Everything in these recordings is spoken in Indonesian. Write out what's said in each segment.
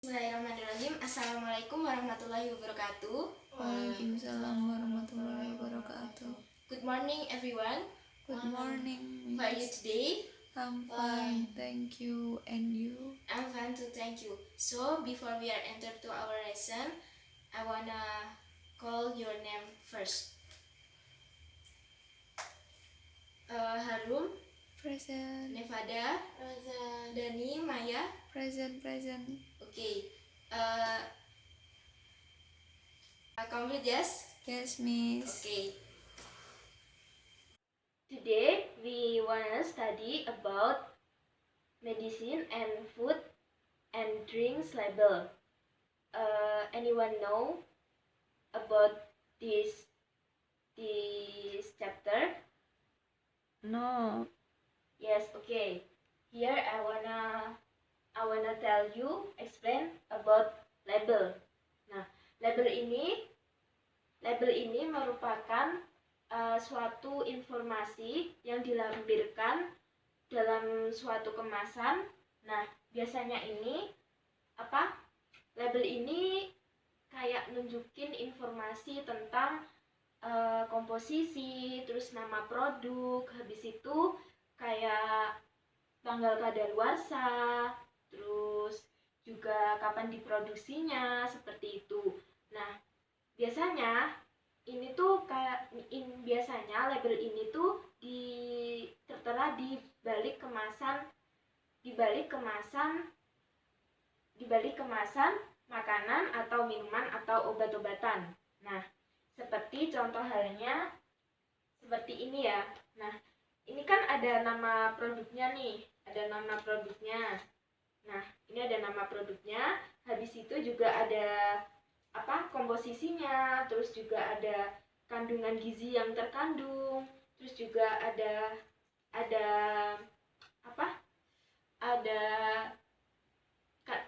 Bismillahirrahmanirrahim. Assalamualaikum warahmatullahi wabarakatuh. Waalaikumsalam warahmatullahi wabarakatuh. Good morning, everyone. Good morning, How are you Miss. today? I'm fine, thank you. And you? I'm fine too, thank you. So, before we are enter to our lesson, I wanna call your name first. Harum, Present. Nevada, Present. Dani, Maya. Present. Okay. Complete, yes? Yes, Miss. Okay. Today we wanna study about medicine and food and drinks label. Anyone know about this chapter? No. Yes, okay. Here I wanna tell you explain about label. Nah, label ini merupakan suatu informasi yang dilampirkan dalam suatu kemasan. Nah, biasanya ini label ini kayak nunjukin informasi tentang komposisi, terus nama produk, habis itu kayak tanggal kadaluarsa, terus juga kapan diproduksinya, seperti itu. Nah, biasanya label ini tuh tertera di balik kemasan makanan atau minuman atau obat-obatan. Nah, seperti contoh halnya seperti ini ya. Nah, ini kan ada nama produknya nih, Nah, ini ada nama produknya. Habis itu juga ada komposisinya, terus juga ada kandungan gizi yang terkandung, terus juga ada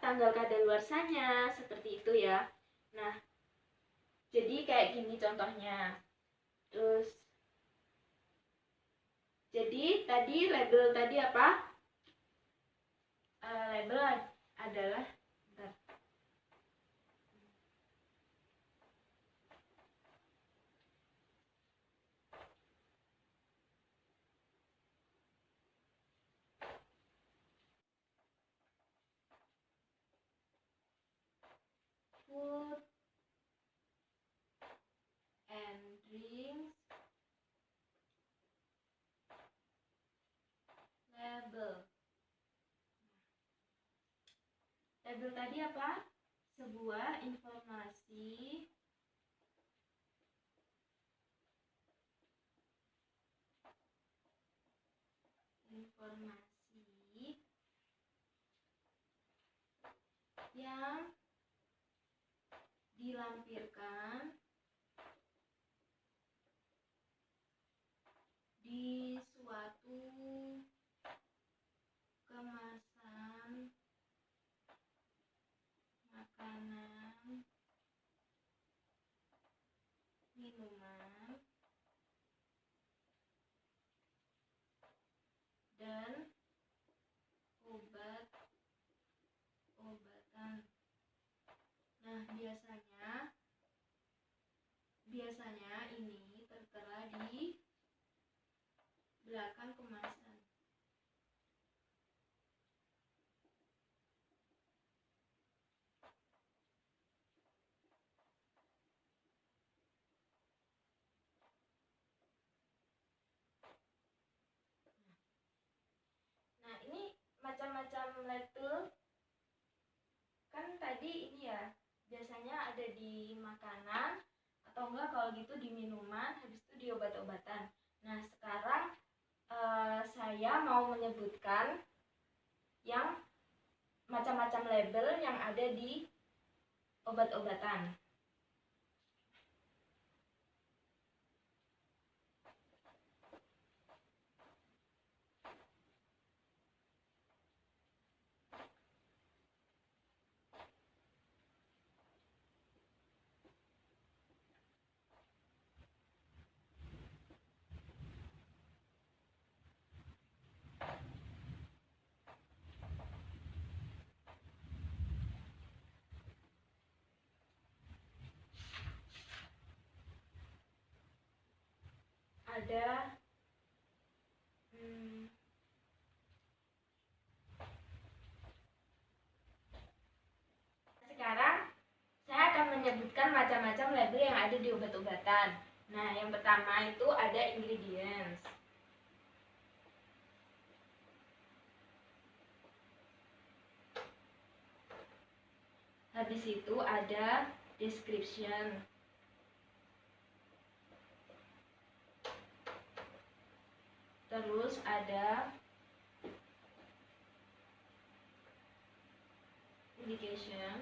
tanggal kadaluarsanya, seperti itu ya. Nah, jadi kayak gini contohnya. Terus jadi tadi label tadi apa? Label adalah food and drinks label. Label tadi apa? Sebuah informasi yang dilampirkan di suatu kemasan makanan, minuman, dan obat-obatan. Nah, biasanya ini tertera di belakang kemasan. Nah, ini macam-macam label. Kan tadi ini ya, biasanya ada di makanan atau enggak kalau gitu di minuman, habis itu di obat-obatan. Nah, sekarang saya mau menyebutkan yang macam-macam label yang ada di obat-obatan. ada sekarang saya akan menyebutkan macam-macam label yang ada di obat-obatan. Nah, yang pertama itu ada ingredients. Habis itu ada description. Terus ada indication.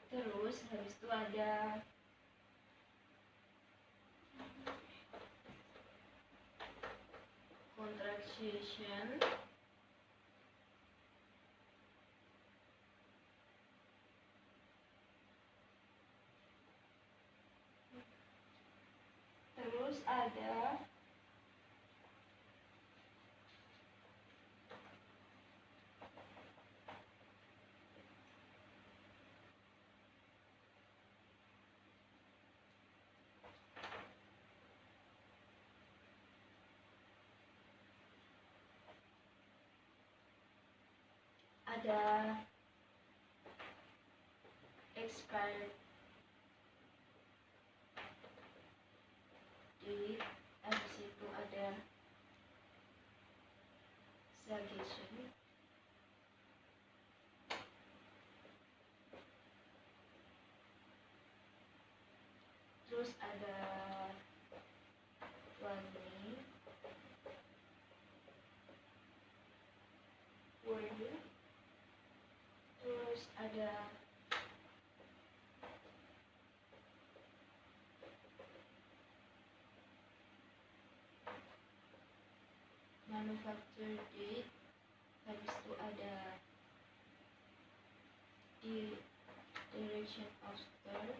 Terus habis itu ada contraction. Terus ada expired date. Habis itu ada suggestion. Terus ada warning, terus ada manufacture date. Habis itu ada di direction of store.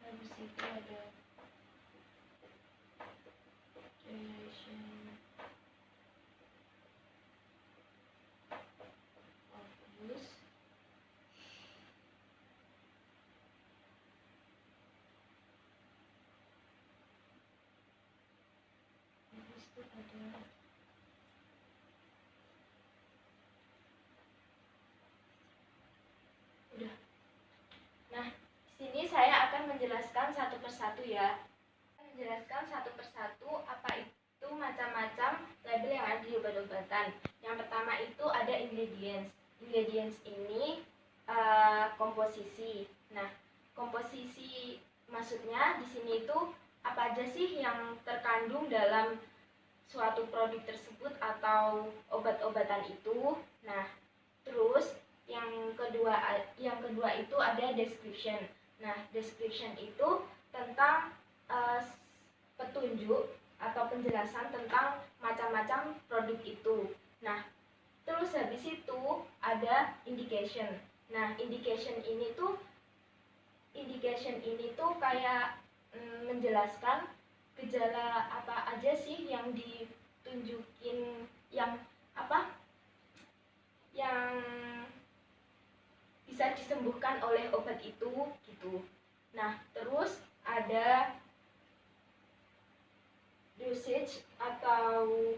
Habis itu ada direction of use. Habis itu ada udah. Nah, sini saya akan menjelaskan satu persatu ya. Menjelaskan satu persatu apa itu macam-macam label yang ada di obat-obatan. Yang pertama itu ada ingredients. Ingredients ini komposisi. Nah, komposisi maksudnya di sini itu apa aja sih yang terkandung dalam suatu produk tersebut atau obat-obatan itu. Nah, terus yang kedua itu ada description. Nah, description itu tentang petunjuk atau penjelasan tentang macam-macam produk itu. Nah, terus habis itu ada indication. Nah, indication ini tuh kayak menjelaskan gejala apa aja sih yang ditunjukin, yang bisa disembuhkan oleh obat itu gitu. Nah, terus ada dosage atau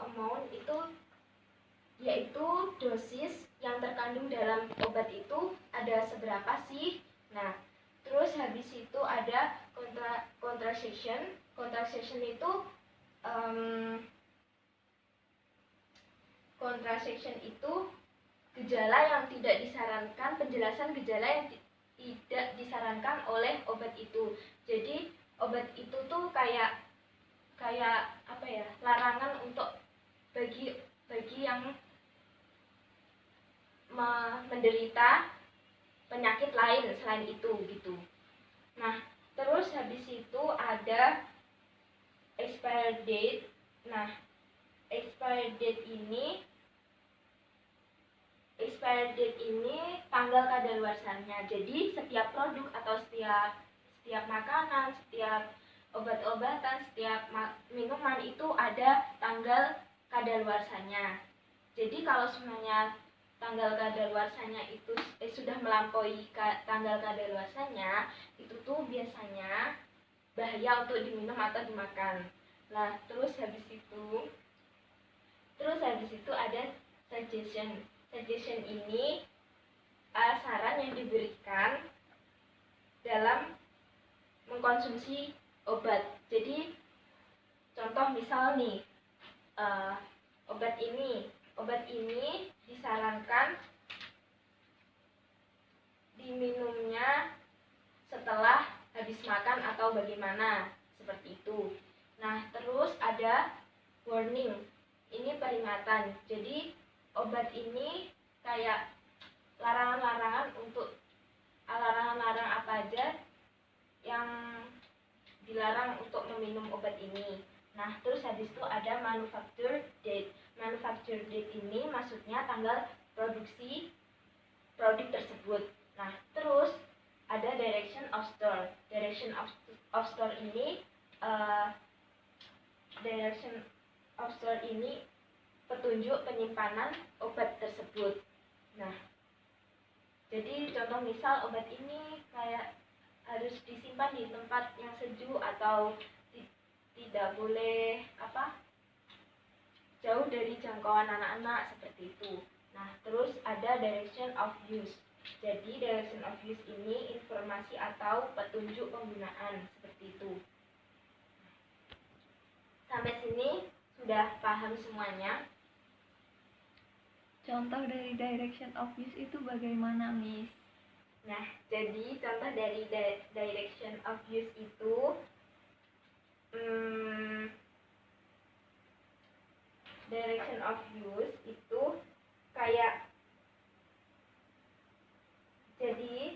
amount, itu yaitu dosis yang terkandung dalam obat itu ada seberapa sih. Nah, terus habis itu ada contraception. Contraception itu gejala yang tidak disarankan, penjelasan gejala yang tidak disarankan oleh obat itu. Jadi obat itu tuh kayak apa ya, larangan untuk bagi yang menderita penyakit lain selain itu gitu. Nah, terus habis itu ada expired date. Nah, expired date ini tanggal kadaluarsanya. Jadi setiap produk atau setiap setiap makanan, setiap obat-obatan, setiap minuman itu ada tanggal kadaluarsanya. Jadi kalau semuanya tanggal kadaluarsanya itu sudah melampaui tanggal kadaluarsanya, itu tuh biasanya bahaya untuk diminum atau dimakan. Nah, terus habis itu ada suggestion. Suggestion ini saran yang diberikan dalam mengkonsumsi obat. Jadi contoh misal nih, obat ini disarankan diminumnya setelah habis makan atau bagaimana, seperti itu. Nah, terus ada warning, ini peringatan. Jadi obat ini kayak larangan-larangan apa aja yang dilarang untuk meminum obat ini. Nah, terus habis itu ada manufacture date. Manufacture date ini maksudnya tanggal produksi produk tersebut. Nah, terus ada direction of store. Direction of store ini petunjuk penyimpanan obat tersebut. Nah, jadi contoh misal obat ini kayak harus disimpan di tempat yang sejuk atau tidak boleh jauh dari jangkauan anak-anak, seperti itu. Nah, terus ada direction of use. Jadi direction of use ini informasi atau petunjuk penggunaan, seperti itu. Sampai sini sudah paham semuanya? Contoh dari direction of use itu bagaimana, Miss? Nah, jadi contoh dari direction of use itu direction of use itu kayak jadi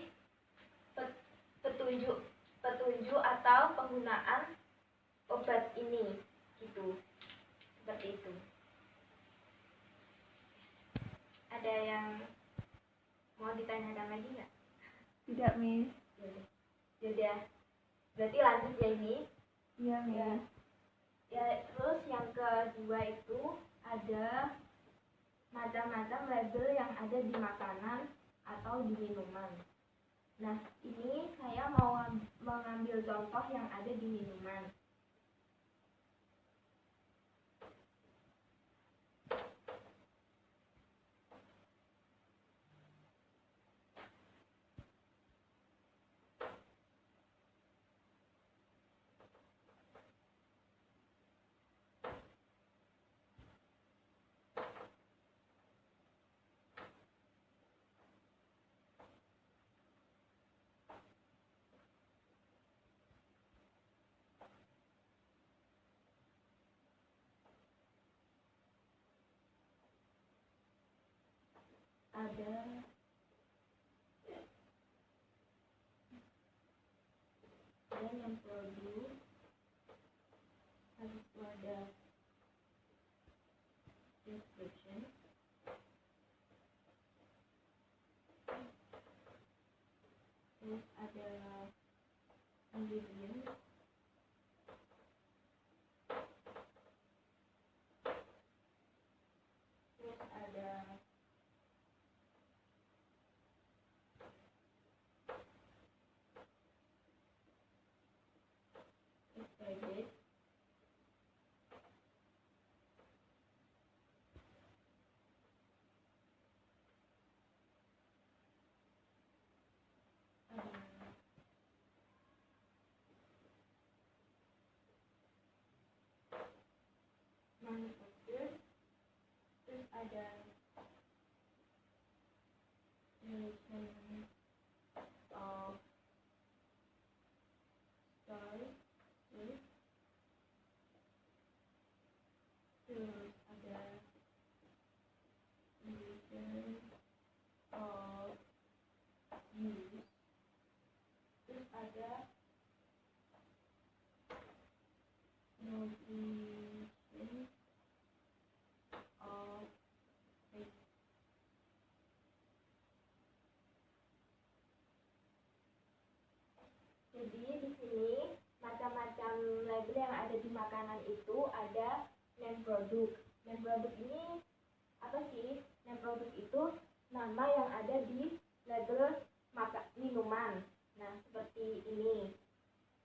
petunjuk atau penggunaan obat ini gitu, seperti itu. Ada yang mau ditanyakan lagi nggak? Tidak, Miss. Yaudah, berarti lanjut ya ini. Iya, Miss. Ya, terus yang kedua itu ada macam-macam label yang ada di makanan atau di minuman. Nah, ini saya mau mengambil contoh yang ada di minuman. Ada yang produk, habis itu ada description, terus ada ingredient, terus ada expiry, manufacture, terus ada duration of store, terus ada duration of use, terus ada notification of Jadi di sini macam-macam label yang ada di makanan itu ada name produk. Name produk ini apa sih? Name produk itu nama yang ada di label minuman. Nah, seperti ini.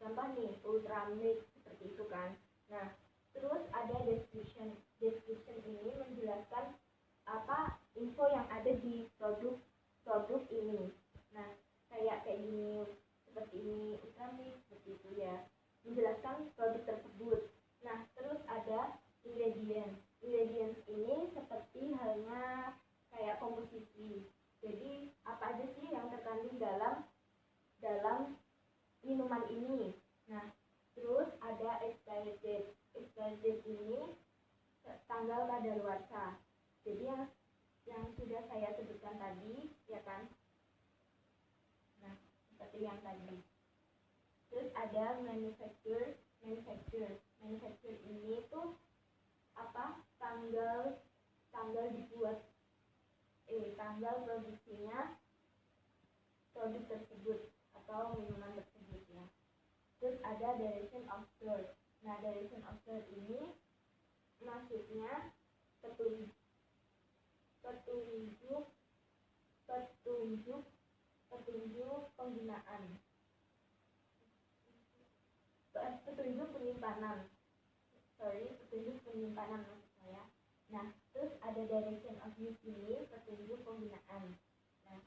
Contoh nih, Ultramilk seperti itu kan. Nah, terus ada description. Description ini menjelaskan apa info yang ada di produk ini. Nah, kayak gini, seperti ini, Ultramilk seperti itu ya. Menjelaskan produk tersebut. Nah, terus ada ingredients. Ingredients ini seperti halnya kayak komposisi. Jadi apa aja sih yang terkandung dalam minuman ini. Nah, terus ada expiry date. Expiry date ini tanggal kadaluarsa. Jadi yang sudah saya sebutkan tadi, ya kan? Nah, seperti yang tadi. Terus ada manufacture. Manufacture ini tuh apa? Tanggal dibuat tanggal produksinya produk tersebut atau minuman tersebut ya. Terus ada direction of store. Nah, direction of store ini maksudnya petunjuk penggunaan, petunjuk penyimpanan maksud saya. Nah, terus ada direction of use ini petunjuk penggunaan. Nah,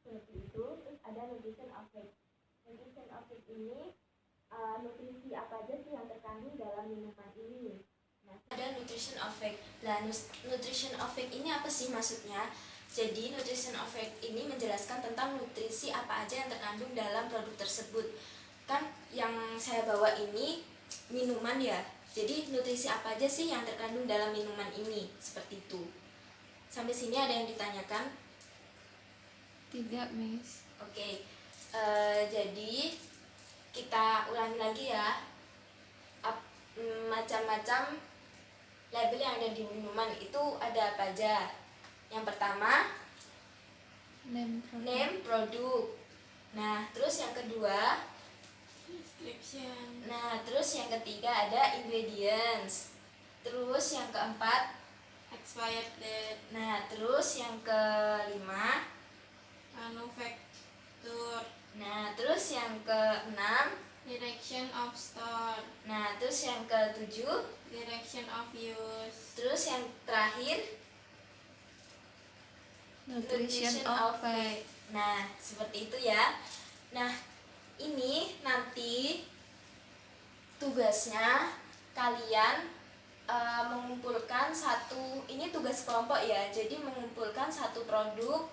seperti itu. Terus ada nutrition of fact. Nutrition of fact ini nutrisi apa aja sih yang terkandung dalam minuman ini. Nah, ada nutrition of fact. Nah, nutrition of fact ini apa sih maksudnya? Jadi nutrition of fact ini menjelaskan tentang nutrisi apa aja yang terkandung dalam produk tersebut. Kan yang saya bawa ini minuman ya. Jadi nutrisi apa aja sih yang terkandung dalam minuman ini? Seperti itu. Sampai sini ada yang ditanyakan? Tidak, Miss. Oke. Jadi kita ulangi lagi ya. Macam-macam label yang ada di minuman itu ada apa aja? Yang pertama, name produk. Nah, terus yang kedua, description. nah, terus yang ketiga ada ingredients. Terus yang keempat, Expired date. nah, terus yang kelima, Manufacture. nah, terus yang keenam, Direction of store. nah, terus yang ketujuh, Direction of use. terus yang terakhir, Nutrition of fact. Nah, seperti itu ya. Nah, ini nanti tugasnya kalian mengumpulkan ini tugas kelompok ya. Jadi mengumpulkan satu produk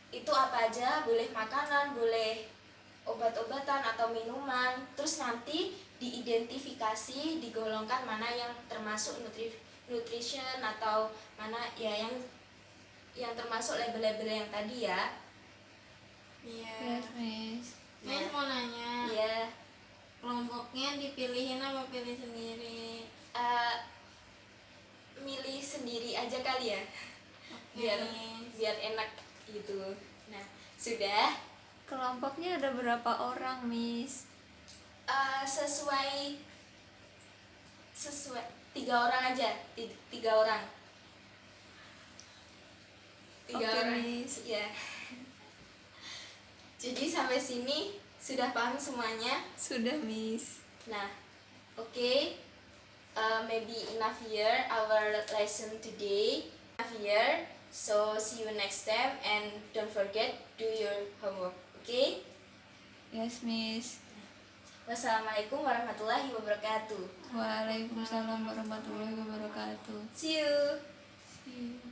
itu apa aja, boleh makanan, boleh obat-obatan atau minuman. Terus nanti diidentifikasi, digolongkan mana yang termasuk nutrition atau mana ya yang termasuk label-label yang tadi ya. Iya. Yes, Miss. Miss mau nanya. Iya. Kelompoknya dipilihin apa pilih sendiri? Milih sendiri aja kali ya. Oke, biar enak gitu. Nah, sudah. Kelompoknya ada berapa orang, Miss? Sesuai 3 orang aja. 3 orang. 3 Oke, orang. Miss. Ya. Jadi sampai sini sudah paham semuanya? Sudah, Miss. Nah, okay. Maybe enough here our lesson today. Enough here. So see you next time and don't forget do your homework. Okay? Yes, Miss. Wassalamualaikum warahmatullahi wabarakatuh. Waalaikumsalam warahmatullahi wabarakatuh. See you. See you.